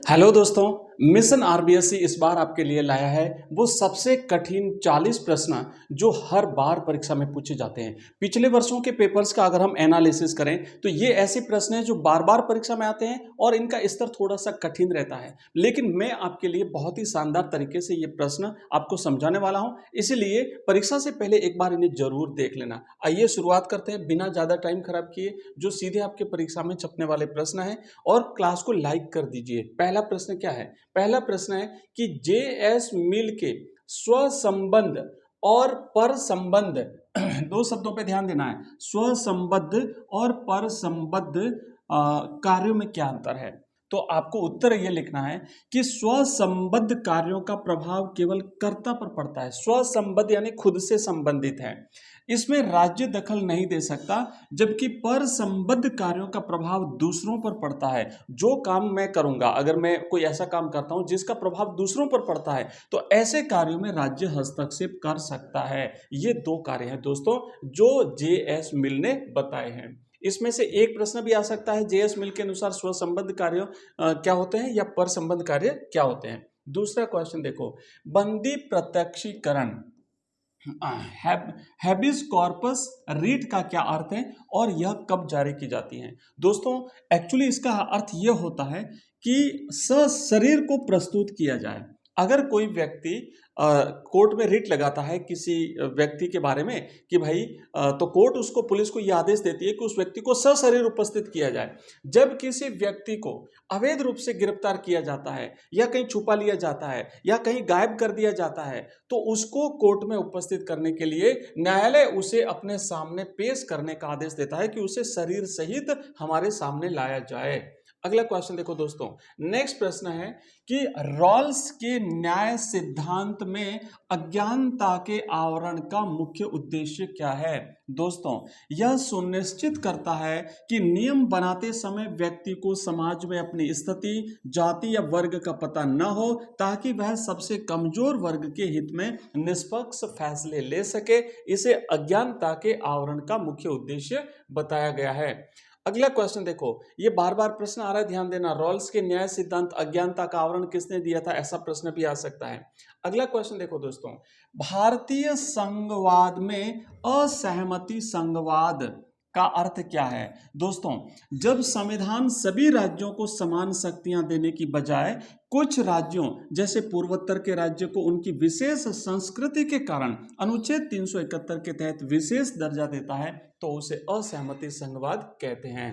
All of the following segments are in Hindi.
हेलो दोस्तों, मिशन आरबीएससी इस बार आपके लिए लाया है वो सबसे कठिन 40 प्रश्न जो हर बार परीक्षा में पूछे जाते हैं। पिछले वर्षों के पेपर्स का अगर हम एनालिसिस करें तो ये ऐसे प्रश्न हैं जो बार बार परीक्षा में आते हैं और इनका स्तर थोड़ा सा कठिन रहता है। लेकिन मैं आपके लिए बहुत ही शानदार तरीके से ये प्रश्न आपको समझाने वाला हूं, इसीलिए परीक्षा से पहले एक बार इन्हें जरूर देख लेना। आइए शुरुआत करते हैं बिना ज़्यादा टाइम खराब किए, जो सीधे आपके परीक्षा में छपने वाले प्रश्न हैं। और क्लास को लाइक कर दीजिए। पहला प्रश्न क्या है? पहला प्रश्न है कि जेएस मिल के स्व संबंध और पर संबंध दो शब्दों पे ध्यान देना है। स्व संबद्ध और पर संबद्ध कार्यों में क्या अंतर है? तो आपको उत्तर ये लिखना है कि स्व संबद्ध कार्यों का प्रभाव केवल कर्ता पर पड़ता है। स्व संबद्ध यानी खुद से संबंधित है, इसमें राज्य दखल नहीं दे सकता। जबकि पर संबद्ध कार्यों का प्रभाव दूसरों पर पड़ता है। जो काम मैं करूंगा, अगर मैं कोई ऐसा काम करता हूं जिसका प्रभाव दूसरों पर पड़ता है, तो ऐसे कार्यों में राज्य हस्तक्षेप कर सकता है। ये दो कार्य हैं दोस्तों जो जेएस मिल ने बताए हैं। इसमें से एक प्रश्न भी आ सकता है, जेएस मिल के अनुसार स्व संबद्ध कार्य क्या होते हैं या पर संबद्ध कार्य क्या होते हैं। दूसरा क्वेश्चन देखो, बंदी प्रत्यक्षीकरण हैबिस कॉर्पस रीट का क्या अर्थ है और यह कब जारी की जाती है? दोस्तों एक्चुअली इसका अर्थ यह होता है कि सशरीर को प्रस्तुत किया जाए। अगर कोई व्यक्ति कोर्ट में रिट लगाता है किसी व्यक्ति के बारे में कि भाई तो कोर्ट उसको, पुलिस को यह आदेश देती है कि उस व्यक्ति को सशरीर उपस्थित किया जाए। जब किसी व्यक्ति को अवैध रूप से गिरफ्तार किया जाता है या कहीं छुपा लिया जाता है या कहीं गायब कर दिया जाता है, तो उसको कोर्ट में उपस्थित करने के लिए न्यायालय उसे अपने सामने पेश करने का आदेश देता है कि उसे शरीर सहित हमारे सामने लाया जाए। अगला क्वेश्चन देखो दोस्तों, नेक्स्ट प्रश्न है कि रॉल्स के न्याय सिद्धांत में अज्ञानता के आवरण का मुख्य उद्देश्य क्या है? दोस्तों यह सुनिश्चित करता है कि नियम बनाते समय व्यक्ति को समाज में अपनी स्थिति, जाति या वर्ग का पता न हो, ताकि वह सबसे कमजोर वर्ग के हित में निष्पक्ष फैसले ले सके। इसे अज्ञानता के आवरण का मुख्य उद्देश्य बताया गया है। अगला क्वेश्चन देखो, ये बार बार प्रश्न आ रहा है, ध्यान देना। रॉल्स के न्याय सिद्धांत अज्ञानता का आवरण किसने दिया था? ऐसा प्रश्न भी आ सकता है। अगला क्वेश्चन देखो दोस्तों, भारतीय संघवाद में असहमति संघवाद का अर्थ क्या है? दोस्तों जब संविधान सभी राज्यों को समान शक्तियां देने की बजाय कुछ राज्यों जैसे पूर्वोत्तर के राज्य को उनकी विशेष संस्कृति के कारण अनुच्छेद 371 के तहत विशेष दर्जा देता है, तो उसे असहमति संघवाद कहते हैं।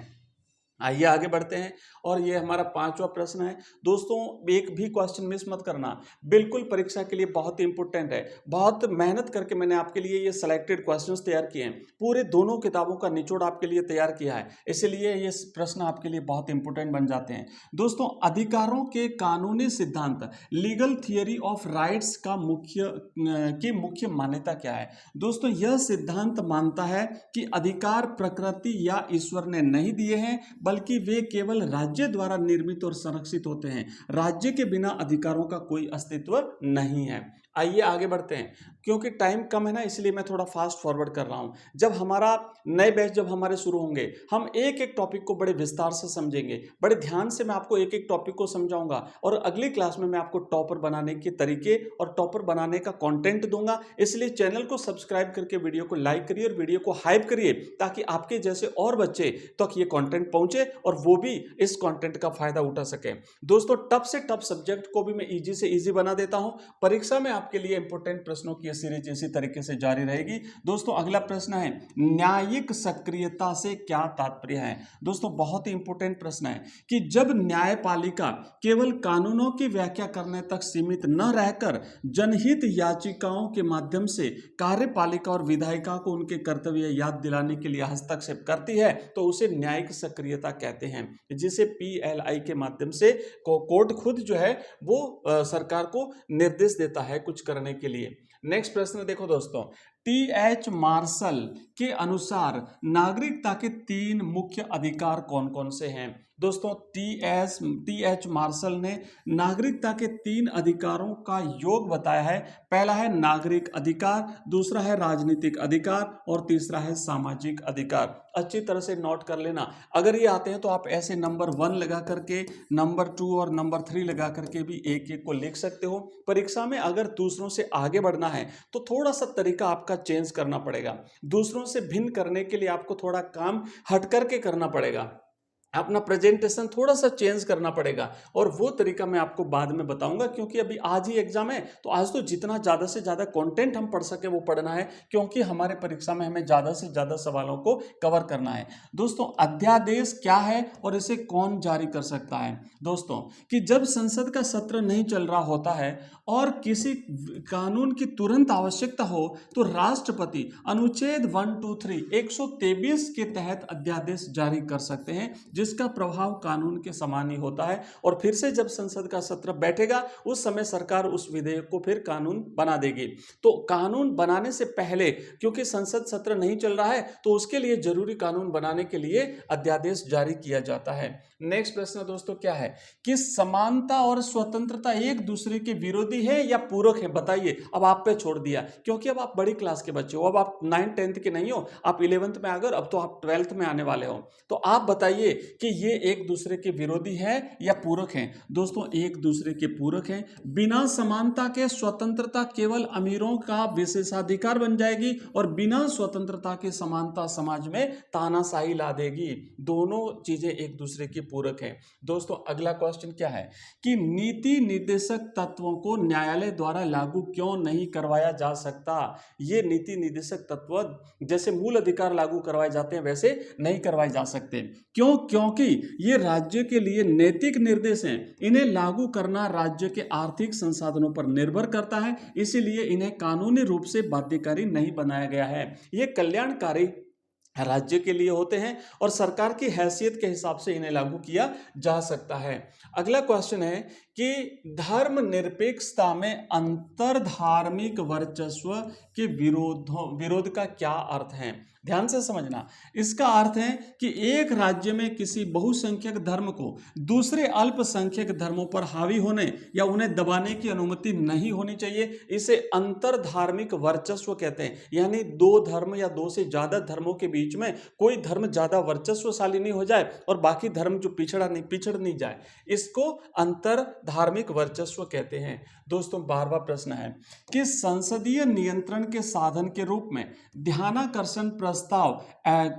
आइए आगे बढ़ते हैं और ये हमारा पांचवा प्रश्न है। दोस्तों एक भी क्वेश्चन मिस मत करना, बिल्कुल परीक्षा के लिए बहुत ही इंपॉर्टेंट है। बहुत मेहनत करके मैंने आपके लिए ये सिलेक्टेड क्वेश्चंस तैयार किए हैं, पूरे दोनों किताबों का निचोड़ आपके लिए तैयार किया है, इसलिए ये प्रश्न आपके लिए बहुत इंपॉर्टेंट बन जाते हैं। दोस्तों अधिकारों के कानूनी सिद्धांत, लीगल थियरी ऑफ राइट्स का मुख्य मान्यता क्या है? दोस्तों यह सिद्धांत मानता है कि अधिकार प्रकृति या ईश्वर ने नहीं दिए हैं, बल्कि वे केवल राज्य द्वारा निर्मित और संरक्षित होते हैं। राज्य के बिना अधिकारों का कोई अस्तित्व नहीं है। आइए आगे बढ़ते हैं, क्योंकि टाइम कम है ना, इसलिए मैं थोड़ा फास्ट फॉरवर्ड कर रहा हूं। जब हमारा नए बैच जब हमारे शुरू होंगे, हम एक एक टॉपिक को बड़े विस्तार से समझेंगे, बड़े ध्यान से मैं आपको एक एक टॉपिक को समझाऊंगा और अगली क्लास में मैं आपको टॉपर बनाने के तरीके और टॉपर बनाने का कंटेंट दूंगा। इसलिए चैनल को सब्सक्राइब करके वीडियो को लाइक करिए और वीडियो को हाइप करिए, ताकि आपके जैसे और बच्चे तक ये कंटेंट पहुंचे और वो भी इस कंटेंट का फायदा उठा सके। दोस्तों टफ से टफ सब्जेक्ट को भी मैं इजी से इजी बना देता हूं। परीक्षा में आपके लिए इंपॉर्टेंट प्रश्नों की सीरीज इसी तरीके से जारी रहेगी। दोस्तों अगला प्रश्न है, न्यायिक सक्रियता से क्या तात्पर्य है? दोस्तों बहुत ही इंपॉर्टेंट प्रश्न है कि जब न्यायपालिका केवल कानूनों की व्याख्या करने तक सीमित न रहकर जनहित याचिकाओं के माध्यम से कार्यपालिका और विधायिका को उनके कर्तव्य याद दिलाने के लिए हस्तक्षेप करती है, तो उसे न्यायिक सक्रियता कहते हैं, जिसे पीएलआई के माध्यम से कोर्ट खुद जो है वो सरकार को निर्देश देता है कुछ करने के लिए। नेक्स्ट प्रश्न देखो दोस्तों, टी.एच. मार्शल के अनुसार नागरिकता के 3 मुख्य अधिकार कौन कौन से हैं? दोस्तों टी एच मार्शल ने नागरिकता के 3 अधिकारों का योग बताया है। पहला है नागरिक अधिकार, दूसरा है राजनीतिक अधिकार और तीसरा है सामाजिक अधिकार। अच्छी तरह से नोट कर लेना। अगर ये आते हैं तो आप ऐसे नंबर 1 लगा करके, नंबर 2 और नंबर 3 लगा करके भी एक एक को लिख सकते हो। परीक्षा में अगर दूसरों से आगे बढ़ना है तो थोड़ा सा तरीका आपका चेंज करना पड़ेगा। दूसरों से भिन्न करने के लिए आपको थोड़ा काम हट करके करना पड़ेगा, अपना प्रेजेंटेशन थोड़ा सा चेंज करना पड़ेगा। और वो तरीका मैं आपको बाद में बताऊंगा, क्योंकि अभी आज ही एग्जाम है, तो आज तो जितना ज़्यादा से ज़्यादा कंटेंट हम पढ़ सके वो पढ़ना है, क्योंकि हमारे परीक्षा में हमें ज़्यादा से ज़्यादा सवालों को कवर करना है। दोस्तों अध्यादेश क्या है और इसे कौन जारी कर सकता है? दोस्तों कि जब संसद का सत्र नहीं चल रहा होता है और किसी कानून की तुरंत आवश्यकता हो तो राष्ट्रपति अनुच्छेद 123 123 के तहत अध्यादेश जारी कर सकते हैं, जिसका प्रभाव कानून के समान ही होता है। और फिर से जब संसद का सत्र बैठेगा उस समय सरकार उस विधेयक को फिर कानून बना देगी। तो कानून बनाने से पहले, क्योंकि संसद सत्र नहीं चल रहा है, तो उसके लिए जरूरी कानून बनाने के लिए अध्यादेश जारी किया जाता है। नेक्स्ट प्रश्न दोस्तों क्या है कि समानता और स्वतंत्रता एक दूसरे के विरोधी है या पूरक है? बताइए। अब आप पे छोड़ दिया, क्योंकि अब आप बड़ी क्लास के बच्चे हो, अब आप 9th 10th के नहीं हो, आप 11th में आ गए, अब तो आप 12th में आने वाले हो। तो आप बताइए कि ये एक दूसरे के विरोधी है या पूरक हैं? दोस्तों एक दूसरे के पूरक हैं। बिना समानता के स्वतंत्रता केवल अमीरों का विशेषाधिकार बन जाएगी और बिना स्वतंत्रता के समानता समाज में तानाशाही ला देगी। दोनों चीजें एक दूसरे की पूरक हैं। दोस्तों अगला क्वेश्चन क्या है कि नीति निर्देशक तत्वों को न्यायालय द्वारा लागू क्यों नहीं करवाया जा सकता? ये नीति निर्देशक तत्व जैसे मूल अधिकार लागू करवाए जाते हैं वैसे नहीं करवाए जा सकते। क्यों? क्योंकि ये राज्य के लिए नैतिक निर्देश हैं। इन्हें लागू करना राज्य के आर्थिक संसाधनों पर निर्भर करता है, इसीलिए इन्हें कानूनी रूप से बाध्यकारी नहीं बनाया गया है। ये कल्याणकारी राज्य के लिए होते हैं और सरकार की हैसियत के हिसाब से इन्हें लागू किया जा सकता है। अगला क्वेश्चन है कि धर्मनिरपेक्षता में अंतर धार्मिक वर्चस्व के विरोध का क्या अर्थ है? ध्यान से समझना। इसका अर्थ है कि एक राज्य में किसी बहुसंख्यक धर्म को दूसरे अल्पसंख्यक धर्मों पर हावी होने या उन्हें दबाने की अनुमति नहीं होनी चाहिए। इसे अंतर धार्मिक वर्चस्व कहते हैं, यानी दो धर्म या दो से ज्यादा धर्मों के बीच में कोई धर्म ज्यादा वर्चस्वशाली नहीं हो जाए और बाकी धर्म जो पिछड़ नहीं जाए, इसको अंतर धार्मिक वर्चस्व कहते हैं। दोस्तों 12वां प्रश्न है कि संसदीय नियंत्रण के साधन के रूप में ध्यानाकर्षण प्रस्ताव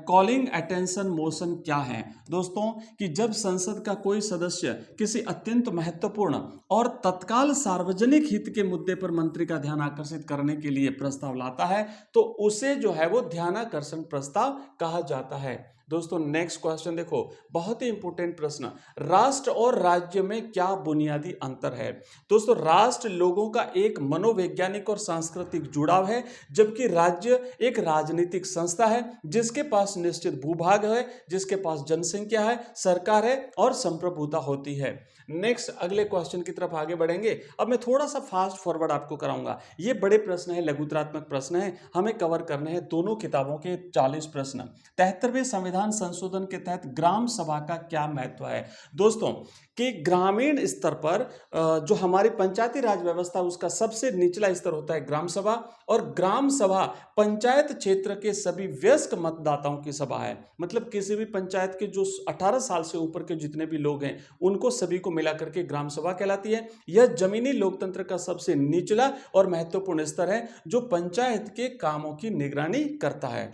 कॉलिंग अटेंशन मोशन क्या है? दोस्तों कि जब संसद का कोई सदस्य किसी अत्यंत महत्वपूर्ण और तत्काल सार्वजनिक हित के मुद्दे पर मंत्री का ध्यान आकर्षित करने के लिए प्रस्ताव लाता है तो उसे जो है वो ध्यानाकर्षण प्रस्ताव कहा जाता है। दोस्तों नेक्स्ट क्वेश्चन देखो, बहुत ही इंपॉर्टेंट प्रश्न। राष्ट्र और राज्य में क्या बुनियादी अंतर है? दोस्तों राष्ट्र लोगों का एक मनोवैज्ञानिक और सांस्कृतिक जुड़ाव है, जबकि राज्य एक राजनीतिक संस्था है जिसके पास निश्चित भूभाग है, जिसके पास जनसंख्या है, सरकार है और संप्रभुता होती है। नेक्स्ट अगले क्वेश्चन की तरफ आगे बढ़ेंगे। अब मैं थोड़ा सा फास्ट फॉरवर्ड आपको कराऊंगा। ये बड़े प्रश्न है, लघुतरात्मक प्रश्न है, हमें कवर करने हैं दोनों किताबों के 40 प्रश्न। 73वें संविधान संशोधन के तहत ग्राम सभा का क्या महत्व है? दोस्तों कि ग्रामीण स्तर पर जो हमारी पंचायती राज व्यवस्था उसका सबसे निचला स्तर होता है ग्राम सभा, और ग्राम सभा पंचायत क्षेत्र के सभी वयस्क मतदाताओं की सभा है। मतलब किसी भी पंचायत के जो 18 साल से ऊपर के जितने भी लोग हैं उनको सभी को मिलाकर के ग्राम सभा कहलाती है। यह जमीनी लोकतंत्र का सबसे निचला और महत्वपूर्ण स्तर है जो पंचायत के कामों की निगरानी करता है।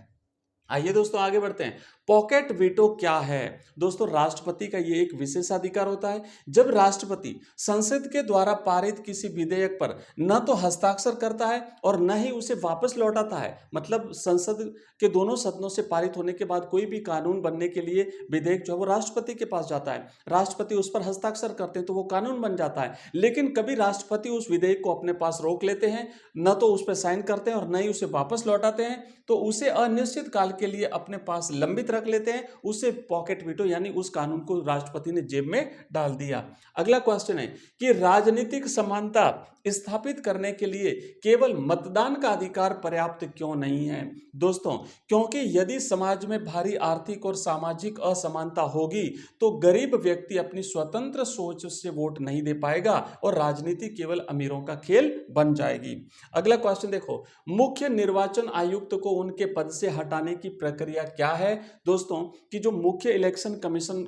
आइए दोस्तों आगे बढ़ते हैं। पॉकेट वीटो क्या है? दोस्तों राष्ट्रपति का ये एक विशेषाधिकार होता है। जब राष्ट्रपति संसद के द्वारा पारित किसी विधेयक पर न तो हस्ताक्षर करता है और न ही उसे वापस लौटाता है, मतलब संसद के दोनों सदनों से पारित होने के बाद कोई भी कानून बनने के लिए विधेयक जो है वो राष्ट्रपति के पास जाता है, राष्ट्रपति उस पर हस्ताक्षर करते हैं तो वो कानून बन जाता है। लेकिन कभी राष्ट्रपति उस विधेयक को अपने पास रोक लेते हैं, न तो उस पर साइन करते हैं और न ही उसे वापस लौटाते हैं, तो उसे अनिश्चित काल के लिए अपने पास लंबित रख लेते हैं, उसे पॉकेट वीटो यानी उस कानून को राष्ट्रपति ने जेब में डाल दिया। अगला क्वेश्चन है कि राजनीतिक समानता स्थापित करने के लिए केवल मतदान का अधिकार पर्याप्त क्यों नहीं है? दोस्तों, क्योंकि यदि समाज में भारी आर्थिक और सामाजिक असमानता होगी तो गरीब व्यक्ति अपनी स्वतंत्र सोच से वोट नहीं दे पाएगा और राजनीति केवल अमीरों का खेल बन जाएगी। अगला क्वेश्चन देखो, मुख्य निर्वाचन आयुक्त को उनके पद से हटाने की प्रक्रिया क्या है? दोस्तों, कि जो मुख्य इलेक्शन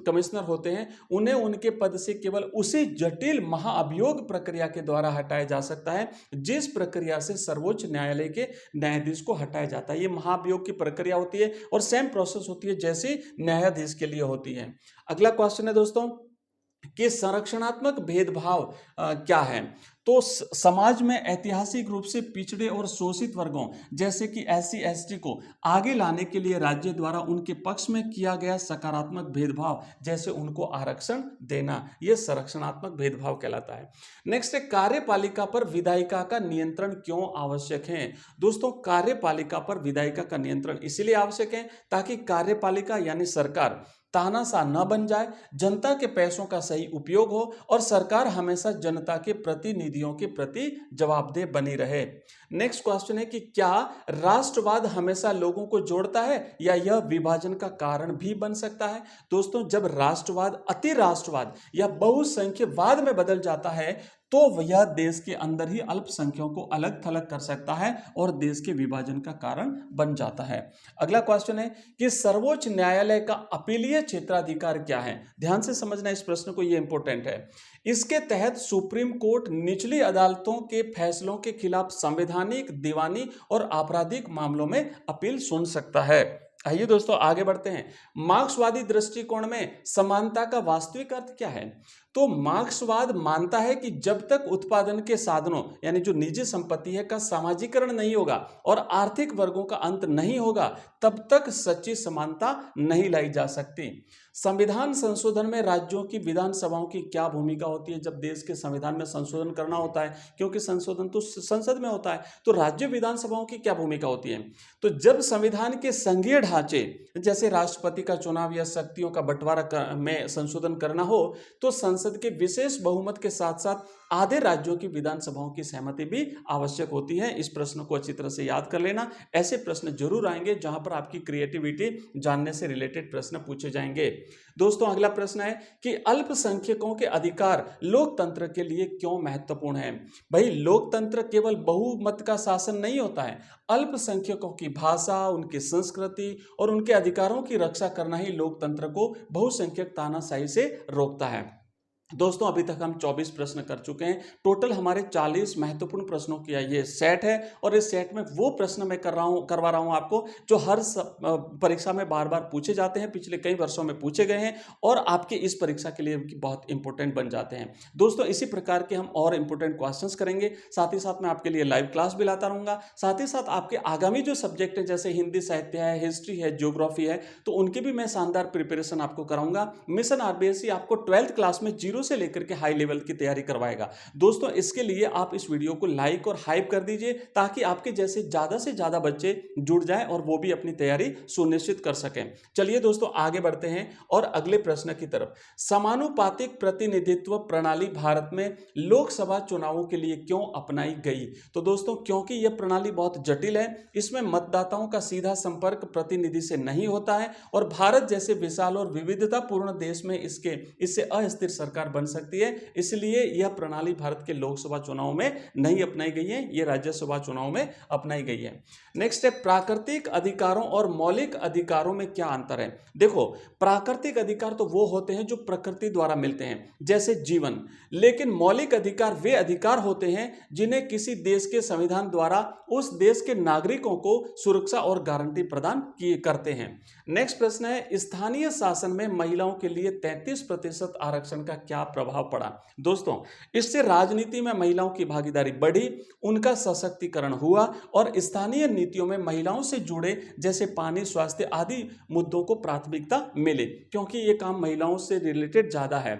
कमिश्नर होते हैं उन्हें उनके पद से केवल उसी जटिल महाअभियोग प्रक्रिया के द्वारा हटाया जा सकता है जिस प्रक्रिया से सर्वोच्च न्यायालय के न्यायाधीश को हटाया जाता है। ये महाअभियोग की प्रक्रिया होती है और सेम प्रोसेस होती है जैसे न्यायाधीश के लिए होती है। अगला क्वेश्चन है दोस्तों कि संरक्षणात्मक भेदभाव क्या है? तो समाज में ऐतिहासिक रूप से पिछड़े और शोषित वर्गों जैसे कि SC ST को आगे लाने के लिए राज्य द्वारा उनके पक्ष में किया गया सकारात्मक भेदभाव जैसे उनको आरक्षण देना, यह संरक्षणात्मक भेदभाव कहलाता है। नेक्स्ट है, कार्यपालिका पर विधायिका का नियंत्रण क्यों आवश्यक है? दोस्तों, कार्यपालिका पर विधायिका का नियंत्रण इसलिए आवश्यक है ताकि कार्यपालिका यानी सरकार तानाशाह न बन जाए, जनता के पैसों का सही उपयोग हो और सरकार हमेशा जनता के प्रतिनिधियों के प्रति जवाबदेह बनी रहे। नेक्स्ट क्वेश्चन है कि क्या राष्ट्रवाद हमेशा लोगों को जोड़ता है या यह विभाजन का कारण भी बन सकता है? दोस्तों, जब राष्ट्रवाद अति राष्ट्रवाद या बहुसंख्यवाद में बदल जाता है तो यह देश के अंदर ही अल्पसंख्यकों को अलग थलग कर सकता है और देश के विभाजन का कारण बन जाता है। अगला क्वेश्चन है कि सर्वोच्च न्यायालय का अपीलीय क्षेत्राधिकार क्या है? ध्यान से समझना इस प्रश्न को, यह इंपॉर्टेंट है। इसके तहत सुप्रीम कोर्ट निचली अदालतों के फैसलों के खिलाफ संवैधानिक, दीवानी और आपराधिक मामलों में अपील सुन सकता है। आइए दोस्तों आगे बढ़ते हैं। मार्क्सवादी दृष्टिकोण में समानता का वास्तविक अर्थ क्या है? तो मार्क्सवाद मानता है कि जब तक उत्पादन के साधनों यानी जो निजी संपत्ति है का सामाजिकरण नहीं होगा और आर्थिक वर्गों का अंत नहीं होगा तब तक सच्ची समानता नहीं लाई जा सकती। संविधान संशोधन में राज्यों की विधानसभाओं की क्या भूमिका होती है? जब देश के संविधान में संशोधन करना होता है, क्योंकि संशोधन तो संसद में होता है, तो राज्य विधानसभाओं की क्या भूमिका होती है? तो जब संविधान के संघीय ढांचे जैसे राष्ट्रपति का चुनाव या शक्तियों का बंटवारा में संशोधन करना हो तो संसद के विशेष बहुमत के साथ साथ आधे राज्यों की विधानसभाओं की सहमति भी आवश्यक होती है। इस प्रश्न को अच्छी तरह से याद कर लेना। ऐसे प्रश्न जरूर आएंगे जहां पर आपकी क्रिएटिविटी जानने से रिलेटेड प्रश्न पूछे जाएंगे। दोस्तों, अगला प्रश्न है कि अल्पसंख्यकों के अधिकार लोकतंत्र के लिए क्यों महत्वपूर्ण है? भाई, लोकतंत्र केवल बहुमत का शासन नहीं होता है। अल्पसंख्यकों की भाषा, उनकी संस्कृति और उनके अधिकारों की रक्षा करना ही लोकतंत्र को बहुसंख्यक तानाशाही से रोकता है। दोस्तों, अभी तक हम 24 प्रश्न कर चुके हैं। टोटल हमारे 40 महत्वपूर्ण प्रश्नों की ये सेट है और इस सेट में वो प्रश्न मैं करवा रहा हूं आपको जो हर परीक्षा में बार बार पूछे जाते हैं, पिछले कई वर्षों में पूछे गए हैं और आपके इस परीक्षा के लिए बहुत इंपॉर्टेंट बन जाते हैं। दोस्तों, इसी प्रकार के हम और इंपॉर्टेंट क्वेश्चंस करेंगे। साथ ही साथ मैं आपके लिए लाइव क्लास भी लाता रहूंगा। साथ ही साथ आपके आगामी जो सब्जेक्ट है जैसे हिंदी साहित्य है, हिस्ट्री है, ज्योग्राफी है, तो उनकी भी मैं शानदार प्रिपरेशन आपको कराऊंगा। मिशन आरबीएससी आपको 12th क्लास में जीरो से लेकर के हाई लेवल की तैयारी करवाएगा। दोस्तों, इसके लिए आप इस वीडियो को लाइक और हाइप कर दीजिए ताकि आपके जैसे ज्यादा से ज्यादा बच्चे जुड़ जाएं और वो भी अपनी तैयारी सुनिश्चित कर सकें। चलिए दोस्तों, आगे बढ़ते हैं और अगले प्रश्न की तरफ। समानुपातिक प्रतिनिधित्व प्रणाली भारत में लोकसभा चुनावों के लिए क्यों अपनाई गई? तो दोस्तों, क्योंकि यह प्रणाली बहुत जटिल है, इसमें मतदाताओं का सीधा संपर्क प्रतिनिधि से नहीं होता है और भारत जैसे विशाल और विविधतापूर्ण देश में इससे अस्थिर सरकार बन सकती है। इसलिए यह प्रणाली भारत के लोकसभा चुनाव में नहीं अपनाई गई है, यह राज्यसभा चुनाव में अपनाई गई है। नेक्स्ट है, प्राकृतिक अधिकारों और मौलिक अधिकारों में क्या अंतर है? देखो, प्राकृतिक अधिकार तो वो होते हैं जो प्रकृति द्वारा मिलते हैं जैसे जीवन, लेकिन मौलिक अधिकार वे अधिकार होते हैं जिन्हें किसी देश के संविधान द्वारा उस देश के नागरिकों को सुरक्षा और गारंटी प्रदान करते हैं। नेक्स्ट प्रश्न है, स्थानीय शासन में महिलाओं के लिए 33% आरक्षण का क्या प्रभाव पड़ा? दोस्तों, इससे राजनीति में महिलाओं की भागीदारी बढ़ी, उनका सशक्तिकरण हुआ और स्थानीय नीतियों में महिलाओं से जुड़े जैसे पानी, स्वास्थ्य आदि मुद्दों को प्राथमिकता मिली, क्योंकि ये काम महिलाओं से रिलेटेड ज्यादा है।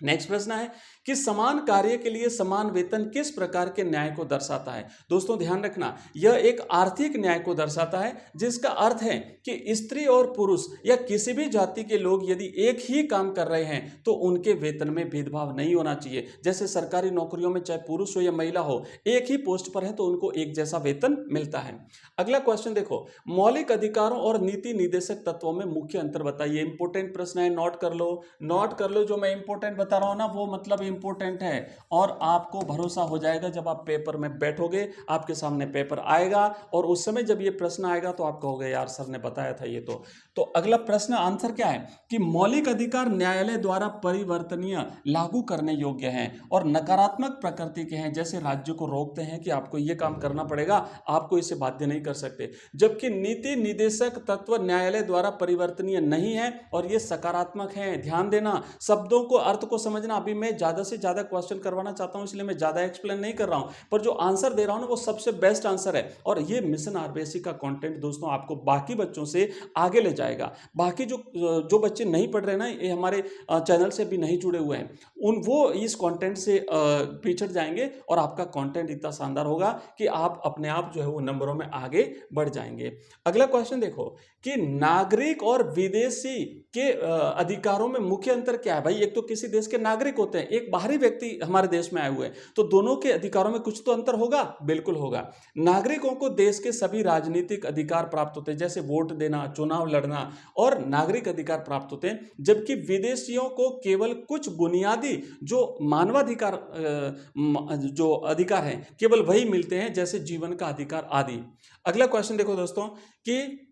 नेक्स्ट प्रश्न है कि समान कार्य के लिए समान वेतन किस प्रकार के न्याय को दर्शाता है। दोस्तों ध्यान रखना, यह एक आर्थिक न्याय को दर्शाता है, जिसका अर्थ है कि स्त्री और पुरुष या किसी भी जाति के लोग यदि एक ही काम कर रहे हैं तो उनके वेतन में भेदभाव नहीं होना चाहिए। जैसे सरकारी नौकरियों में चाहे पुरुष हो या महिला हो, एक ही पोस्ट पर है तो उनको एक जैसा वेतन मिलता है। अगला क्वेश्चन देखो, मौलिक अधिकारों और नीति निर्देशक तत्वों में मुख्य अंतर बताइए। इंपोर्टेंट प्रश्न है, नोट कर लो। जो मैं इंपोर्टेंट बता रहा हूं ना वो मतलब इंपोर्टेंट है, और आपको भरोसा हो जाएगा जब आप पेपर में बैठोगे, आपके सामने पेपर आएगा और उस समय जब ये प्रश्न आएगा तो आप कहोगे यार सर ने बताया था ये तो अगला प्रश्न आंसर क्या है कि मौलिक अधिकार न्यायालय द्वारा परिवर्तनीय, लागू करने योग्य हैं और नकारात्मक प्रकृति के हैं। जैसे राज्य को रोकते हैं कि आपको ये काम करना पड़ेगा, आपको इसे बाध्य नहीं कर सकते। जबकि नीति निदेशक तत्व न्यायालय द्वारा परिवर्तनीय नहीं है और ये सकारात्मक है। ध्यान देना, शब्दों को, अर्थ को समझना। अभी मैं ज्यादा से ज्यादा क्वेश्चन करवाना चाहता हूं, इसलिए मैं ज्यादा एक्सप्लेन नहीं कर रहा हूं, पर जो आंसर दे रहा हूं ना वो सबसे बेस्ट आंसर है। और ये मिशन आरबीएससी का कंटेंट दोस्तों आपको बाकी बच्चों से आगे ले जाएगा। बाकी जो बच्चे नहीं पढ़ रहे ना, ये हमारे चैनल से भी नहीं जुड़े हुए हैं, वो इस कंटेंट से पिछड़ जाएंगे और आपका कंटेंट इतना शानदार होगा कि आप अपने आप जो है वो नंबरों में आगे बढ़ जाएंगे। अगला क्वेश्चन देखो कि नागरिक और विदेशी के अधिकारों में मुख्य अंतर क्या है। भाई एक तो किसी देश के नागरिक होते हैं, एक बाहरी व्यक्ति हमारे देश में आए हुए हैं, तो दोनों के अधिकारों में कुछ तो अंतर होगा, बिल्कुल होगा। नागरिकों को देश के सभी राजनीतिक अधिकार प्राप्त होते हैं, जैसे वोट देना, चुनाव लड़ना और नागरिक अधिकार प्राप्त होते हैं। जबकि विदेशियों को केवल कुछ बुनियादी जो मानवाधिकार जो अधिकार हैं केवल वही मिलते हैं, जैसे जीवन का अधिकार आदि। अगला क्वेश्चन देखो दोस्तों कि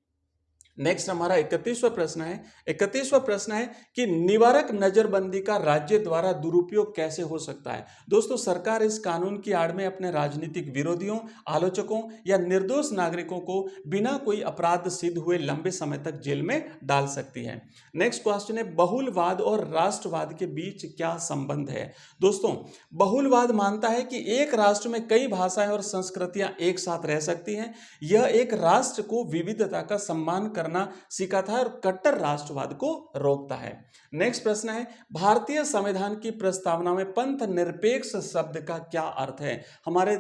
नेक्स्ट हमारा 31वां प्रश्न है कि निवारक नजरबंदी का राज्य द्वारा दुरुपयोग कैसे हो सकता है। दोस्तों सरकार इस कानून की आड़ में अपने राजनीतिक विरोधियों, आलोचकों या निर्दोष नागरिकों को बिना कोई अपराध सिद्ध हुए लंबे समय तक जेल में डाल सकती है। नेक्स्ट क्वेश्चन है बहुलवाद और राष्ट्रवाद के बीच क्या संबंध है। दोस्तों बहुलवाद मानता है कि एक राष्ट्र में कई भाषाएं और संस्कृतियां एक साथ रह सकती हैं। यह एक राष्ट्र को विविधता का सम्मान करना सिखाता है और कट्टर राष्ट्रवाद को रोकता है। नेक्स्ट प्रश्न है भारतीय संविधान की प्रस्तावना में पंथ निरपेक्ष शब्द का क्या अर्थ है। हमारे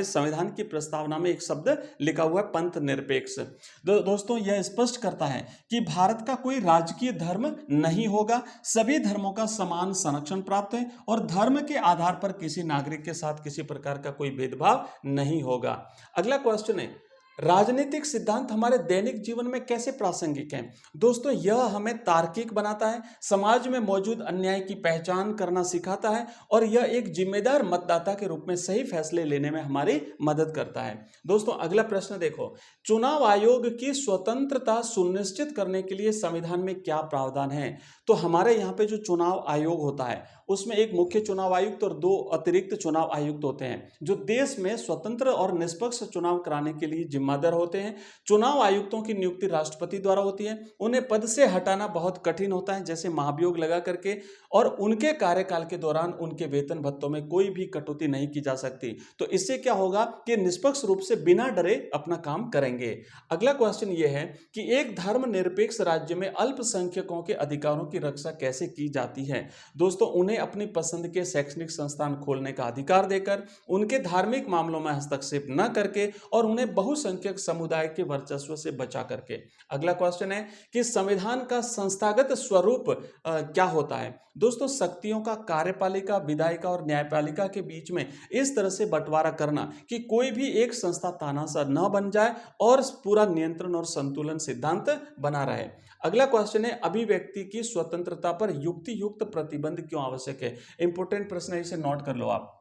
संविधान की प्रस्तावना में एक शब्द लिखा हुआ है पंथ निरपेक्ष। दोस्तों यह स्पष्ट करता है कि भारत का कोई राजकीय धर्म नहीं होगा, सभी धर्मों का समान संरक्षण प्राप्त है और धर्म के आधार पर किसी नागरिक के साथ किसी प्रकार का कोई भेदभाव नहीं होगा। अगला क्वेश्चन है राजनीतिक सिद्धांत हमारे दैनिक जीवन में कैसे प्रासंगिक हैं। दोस्तों यह हमें तार्किक बनाता है, समाज में मौजूद अन्याय की पहचान करना सिखाता है और यह एक जिम्मेदार मतदाता के रूप में सही फैसले लेने में हमारी मदद करता है। दोस्तों अगला प्रश्न देखो, चुनाव आयोग की स्वतंत्रता सुनिश्चित करने के लिए संविधान में क्या प्रावधान है। तो हमारे यहाँ पे जो चुनाव आयोग होता है उसमें एक मुख्य चुनाव आयुक्त और 2 अतिरिक्त चुनाव आयुक्त होते हैं, जो देश में स्वतंत्र और निष्पक्ष चुनाव कराने के लिए जिम्मेदार होते हैं। चुनाव आयुक्तों की नियुक्ति राष्ट्रपति द्वारा होती है। उन्हें पद से हटाना बहुत कठिन होता है, जैसे महाभियोग लगा करके, और उनके कार्यकाल के दौरान उनके वेतन भत्तों में कोई भी कटौती नहीं की जा सकती। तो इससे क्या होगा कि निष्पक्ष रूप से बिना डरे अपना काम करेंगे। अगला क्वेश्चन यह है कि एक धर्मनिरपेक्ष राज्य में अल्पसंख्यकों के अधिकारों की रक्षा कैसे की जाती है। दोस्तों उन्हें अपनी पसंद के शैक्षणिक संस्थान खोलने का अधिकार देकर, उनके धार्मिक मामलों में हस्तक्षेप न करके और उन्हें बहुसंख्यक समुदाय के वर्चस्व से बचा करके। अगला क्वेश्चन है कि संविधान का संस्थागत स्वरूप क्या होता है। दोस्तों शक्तियों का कार्यपालिका, विधायिका और न्यायपालिका के बीच में इस तरह से बंटवारा करना कि कोई भी एक संस्था तानाशाह न बन जाए और पूरा नियंत्रण और संतुलन सिद्धांत बना रहे। अगला क्वेश्चन है अभिव्यक्ति की स्वतंत्रता पर युक्ति युक्त प्रतिबंध क्यों आवश्यक है। इंपोर्टेंट प्रश्न है, इसे नोट कर लो आप।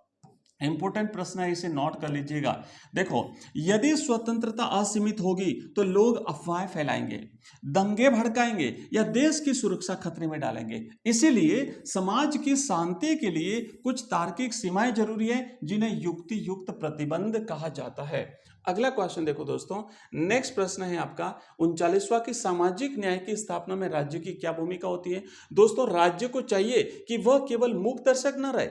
इंपोर्टेंट प्रश्न है, इसे नोट कर लीजिएगा। देखो यदि स्वतंत्रता असीमित होगी तो लोग अफवाहें फैलाएंगे, दंगे भड़काएंगे या देश की सुरक्षा खतरे में डालेंगे। इसीलिए समाज की शांति के लिए कुछ तार्किक सीमाएं जरूरी है, जिन्हें युक्ति युक्त प्रतिबंध कहा जाता है। अगला क्वेश्चन देखो दोस्तों, नेक्स्ट प्रश्न है आपका 39वां कि सामाजिक न्याय की स्थापना में राज्य की क्या भूमिका होती है। दोस्तों, राज्य को चाहिए कि वह केवल मूक दर्शक न रहे,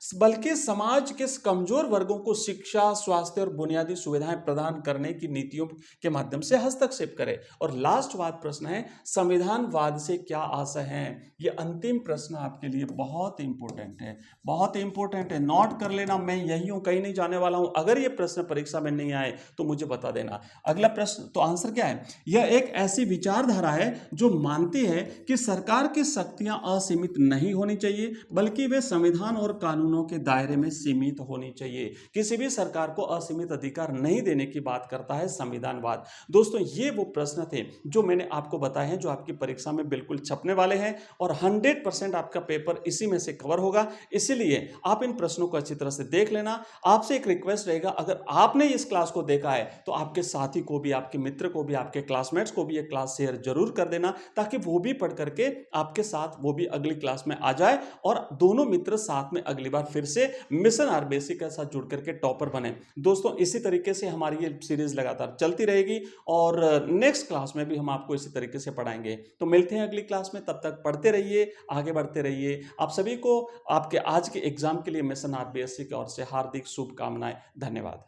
बल्कि समाज के कमजोर वर्गों को शिक्षा, स्वास्थ्य और बुनियादी सुविधाएं प्रदान करने की नीतियों के माध्यम से हस्तक्षेप करे। और लास्ट वाद प्रश्न है, संविधानवाद से क्या आशय है। यह अंतिम प्रश्न आपके लिए बहुत इंपॉर्टेंट है, बहुत इंपॉर्टेंट है, नोट कर लेना। मैं यही हूं, कहीं नहीं जाने वाला हूं। अगर यह प्रश्न परीक्षा में नहीं आए तो मुझे बता देना। अगला प्रश्न, तो आंसर क्या है। यह एक ऐसी विचारधारा है जो मानती है कि सरकार की शक्तियां असीमित नहीं होनी चाहिए, बल्कि वे संविधान और कानूनों के दायरे में सीमित होनी चाहिए। किसी भी सरकार को असीमित अधिकार नहीं देने की बात करता है संविधानवाद। दोस्तों, ये वो प्रश्न थे जो मैंने आपको बताए हैं, जो आपकी परीक्षा में बिल्कुल छपने वाले हैं और 100% आपका पेपर इसी में से कवर होगा। इसीलिए आप इन प्रश्नों को अच्छी तरह से देख लेना। आपसे एक रिक्वेस्ट रहेगा, अगर आपने इस क्लास को देखा है तो आपके साथी को भी, आपके मित्र को भी, आपके क्लासमेट्स को भी ये क्लास शेयर जरूर कर देना, ताकि वो भी पढ़ करके आपके साथ वो भी अगली क्लास में आ जाए और दोनों मित्र साथ में अगली बार फिर से मिशन आरबीएससी के साथ जुड़ करके टॉपर बने। दोस्तों, इसी तरीके से हमारी ये सीरीज लगातार चलती रहेगी और नेक्स्ट क्लास में भी हम आपको इसी तरीके से पढ़ाएंगे। तो मिलते हैं अगली क्लास में, तब तक पढ़ते रहिए, आगे बढ़ते रहिए। आप सभी को आपके आज के एग्जाम के लिए मिशन आरबीएससी की ओर से हार्दिक शुभकामनाएं। धन्यवाद।